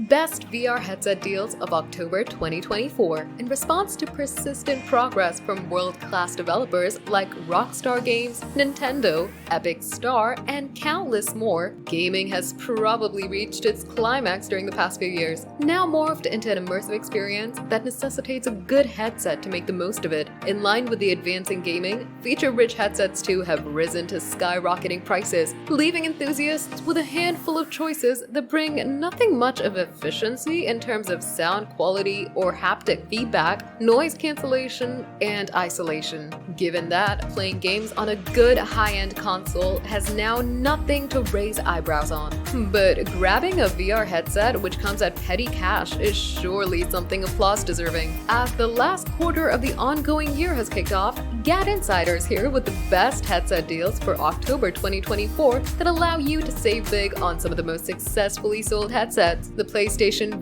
Best VR headset deals of October 2024. In response to persistent progress from world-class developers like Rockstar Games, Nintendo, Epic Star, and countless more, gaming has probably reached its climax during the past few years, now morphed into an immersive experience that necessitates a good headset to make the most of it. In line with the advance in gaming, feature-rich headsets too have risen to skyrocketing prices, leaving enthusiasts with a handful of choices that bring nothing much of efficiency in terms of sound quality or haptic feedback, noise cancellation, and isolation. Given that, playing games on a good high-end console has now nothing to raise eyebrows on. But grabbing a VR headset which comes at petty cash is surely something applause deserving. As the last quarter of the ongoing year has kicked off, GadInsider is here with the best headset deals for October 2024 that allow you to save big on some of the most successfully sold headsets. The PlayStation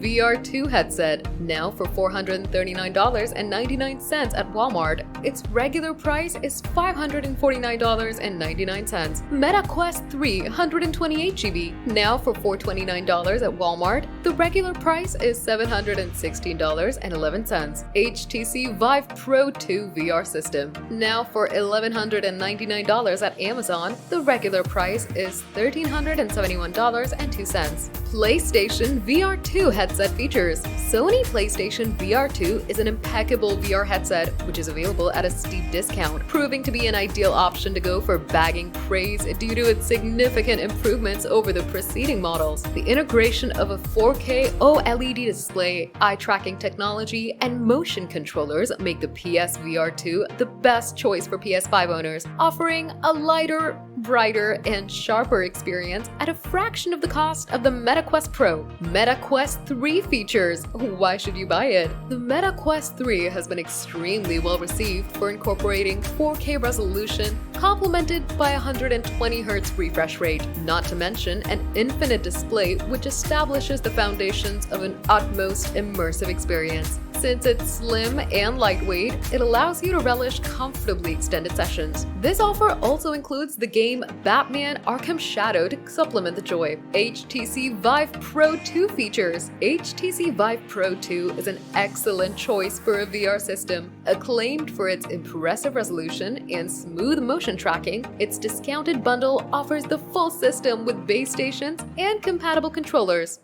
VR2 headset, now for $439.99 at Walmart. Its regular price is $549.99. Meta Quest 3 128GB, now for $429 at Walmart. The regular price is $716.11. HTC Vive Pro 2 VR system, now for $1,199 at Amazon. The regular price is $1,371.02. PlayStation VR2 headset features. Sony PlayStation VR2 is an impeccable VR headset which is available at a steep discount, proving to be an ideal option to go for bagging praise due to its significant improvements over the preceding models. The integration of a 4K OLED display, eye tracking technology, and motion controllers make the PS VR2 the best choice for PS5 owners, offering a lighter, brighter, and sharper experience at a fraction of the cost of the Meta Quest Pro. Meta Quest 3 features. Why should you buy it? The Meta Quest 3 has been extremely well received for incorporating 4K resolution, complemented by 120Hz refresh rate, not to mention an infinite display which establishes the foundations of an utmost immersive experience. Since it's slim and lightweight, it allows you to relish comfortably extended sessions. This offer also includes the game Batman Arkham Shadow to supplement the joy. HTC Vive Pro 2 features. HTC Vive Pro 2 is an excellent choice for a VR system. Acclaimed for its impressive resolution and smooth motion tracking, its discounted bundle offers the full system with base stations and compatible controllers.